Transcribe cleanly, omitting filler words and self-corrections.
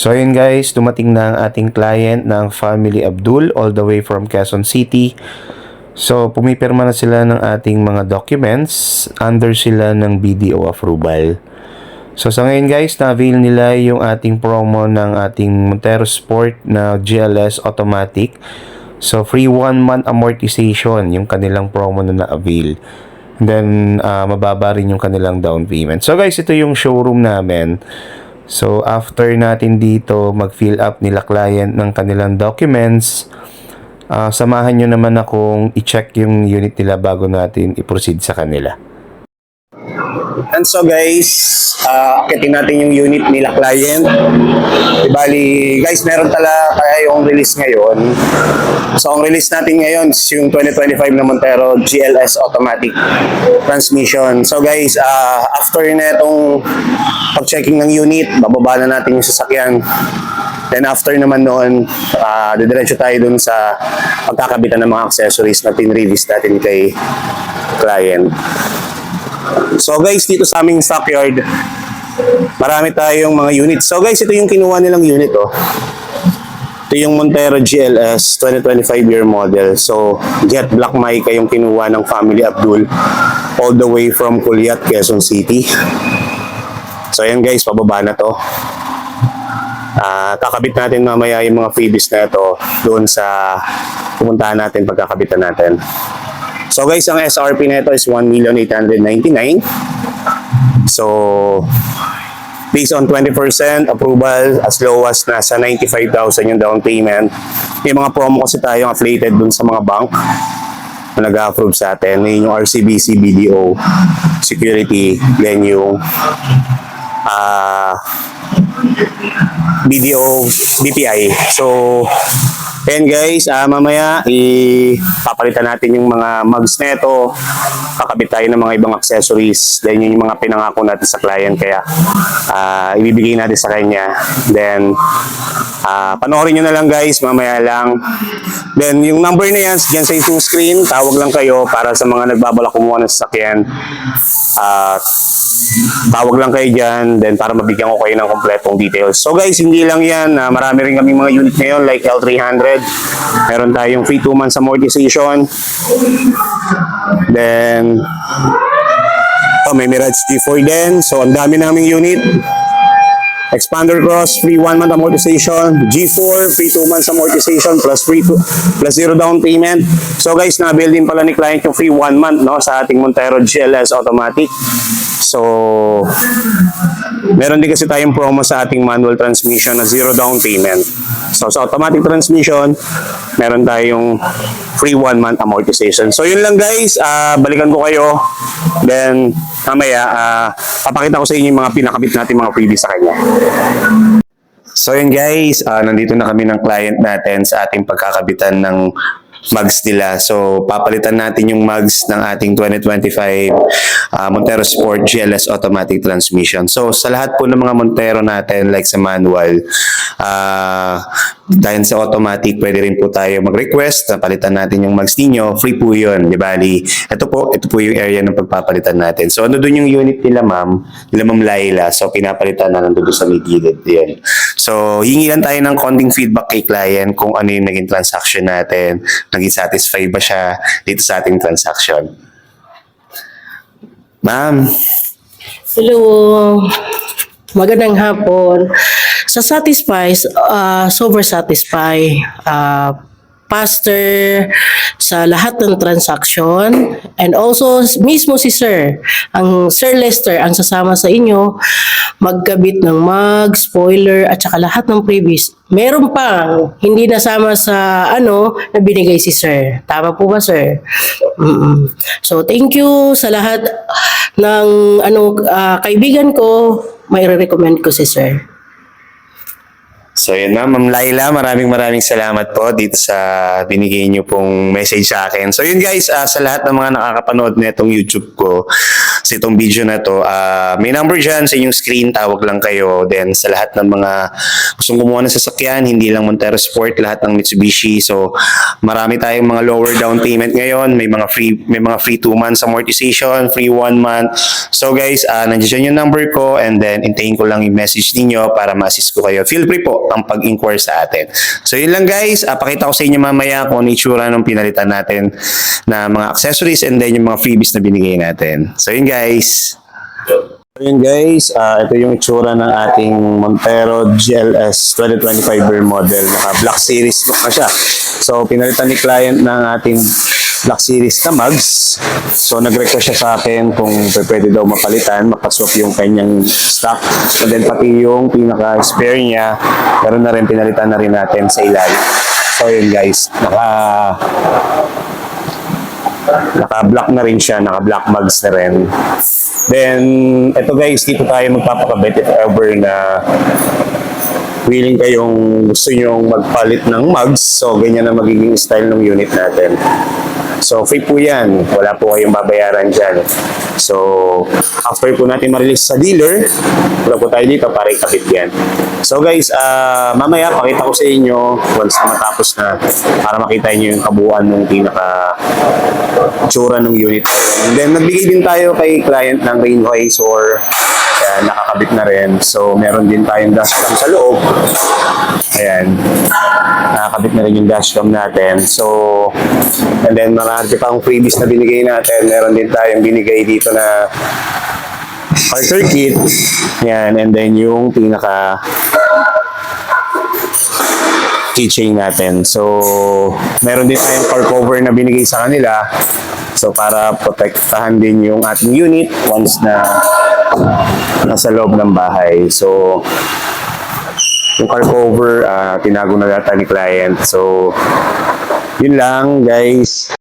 So ayun guys, dumating na ang ating client ng Family Abdul all the way from Quezon City. So pumipirma na sila ng ating mga documents under sila ng BDO approval. So sa ngayon guys, na-avail nila yung ating promo ng ating Montero Sport na GLS automatic. So free 1 month amortization yung kanilang promo na na-avail. Then mababa rin yung kanilang down payment. So guys, ito yung showroom namin. So, after natin dito mag-fill up nila client ng kanilang documents, samahan nyo naman akong i-check yung unit nila bago natin i-proceed sa kanila. And so guys, akitin natin yung unit nila client. Bali, guys, meron talaga kaya yung release ngayon. So, ang release natin ngayon is yung 2025 na Montero GLS automatic transmission. So guys, after na itong pag-checking ng unit, bababa na natin yung sasakyan. Then after naman noon, didiretso tayo dun sa pagkakabitan ng mga accessories na tin-release natin kay client. So guys, dito sa aming stockyard, marami tayong mga units. So guys, ito yung kinuha nilang unit, oh. Ito yung Montero GLS 2025 year model. So, jet black mic yung kinuha ng Family Abdul all the way from Culiat, Quezon City. So, ayan guys, pababa na to. Kakabit natin mamaya yung mga freebies na ito doon sa pumuntahan natin, pagkakabitan natin. So guys, ang SRP na ito is 1,899,000. So, based on 20% approval, as low as nasa 95,000 yung down payment. May mga promo kasi tayong affiliated dun sa mga bank na nag-approve sa atin. Yung RCBC, BDO, Security, then yung BDO, BPI. So, ayan guys, mamaya ipapalitan natin yung mga mugs na ito. Kakabit tayo ng mga ibang accessories. Then yung mga pinangako natin sa client. Kaya ibibigay natin sa kanya. Then panoorin nyo na lang guys, mamaya lang. Then yung number na yan, dyan sa yung screen, tawag lang kayo para sa mga nagbabalak kumuha ng sasakyan. Tawag lang kayo dyan, then para mabigyan ko kayo ng kompletong details. So guys, hindi lang yan, marami rin kami mga unit ngayon like L300. Meron tayong free 2 months amortization. Then may Mirage G4 din. So ang dami naming unit. Expander Cross, free 1 month amortization. G4, free 2 months amortization plus zero down payment. So guys, na-avail din pala ni client yung free 1 month, no, sa ating Montero GLS automatic. So, meron din kasi tayong promo sa ating manual transmission na zero down payment. So, sa automatic transmission, meron tayong free 1 month amortization. So, yun lang guys. Balikan ko kayo. Then, mamaya, papakita ko sa inyo yung mga pinakabit natin mga freebies sa kanya. So, yun guys. Nandito na kami ng client natin sa ating pagkakabitan ng mugs nila. So, papalitan natin yung mugs ng ating 2025 Montero Sport GLS automatic transmission. So, sa lahat po ng mga Montero natin, like sa manual, dahil sa automatic, pwede rin po tayo mag-request na palitan natin yung mugs ninyo. Free po yun. Di bali, ito po yung area ng pagpapalitan natin. So, ano doon yung unit nila, ma'am Laila. So, pinapalitan na nandun sa may gilid. Yan. So, hingi lang tayo ng konting feedback kay client kung ano yung naging transaction natin. Naging satisfied ba siya dito sa ating transaction. Ma'am. Hello. Magandang hapon. Sa Satisfy, sober satisfy. Faster sa lahat ng transaction, and also mismo si Sir, ang Sir Lester ang sasama sa inyo magkabit ng mug, spoiler at saka lahat ng previous. Meron pang hindi nasama sa na binigay si Sir. Tama po ba, Sir? So thank you sa lahat ng kaibigan ko, may re-recommend ko si Sir. So yun na, Ma'am Laila, maraming salamat po dito sa binigay niyo pong message sa akin. So yun guys, sa lahat ng mga nakakapanood na itong YouTube ko, sa itong video na to, may number dyan sa inyong screen, tawag lang kayo. Then sa lahat ng mga gustong kumuha ng sasakyan, hindi lang Montero Sport, lahat ng Mitsubishi. So marami tayong mga lower down payment ngayon, may mga free 2 months amortization, free 1 month. So guys, nandiyan yung number ko, and then hintayin ko lang yung message ninyo para ma-assist ko kayo. Feel free po ang pag-inquire sa atin. So yun lang guys, pakita ko sa inyo mamaya kung ano itsura ng pinalitan natin na mga accessories and then yung mga freebies na binigay natin. So yun guys. So yun guys, ito yung itsura ng ating Montero GLS 2025 year model. Naka Black Series na siya. So pinalitan ni client ng ating Black Series na mugs. So nag-request siya sa akin kung pwede daw mapalitan, mapaswap yung kanyang stock. And then pati yung pinaka-spare niya, pero na rin pinalitan na rin natin sa ilalim. So yun guys, naka-black na rin siya, naka-black mugs na rin. Then, ito guys, dito tayo magpapakabit if ever na willing kayong gusto nyong magpalit ng mugs. So, ganyan na magiging style ng unit natin. So, free po yan. Wala po kayong babayaran dyan. So, after po natin ma-release sa dealer, wala po tayo dito para ikabit yan. So guys, mamaya pakita ko sa inyo once na matapos na para makita niyo yung kabuuan ng pinaka tsura ng unit. And then, nagbigay din tayo kay client ng rain visor. Ayan, nakakabit na rin. So, meron din tayong dashcam sa loob. Ayan. Nakakabit na rin yung dashcam natin. So, and then marami pang freebies na binigay natin. Meron din tayong binigay dito na starter kit. Ayan. And then yung pinaka keychain natin. So, meron din tayong car cover na binigay sa kanila. So, para protektahan din yung ating unit once na nasa loob ng bahay. So, yung car cover, tinago na data ni client. So, yun lang, guys.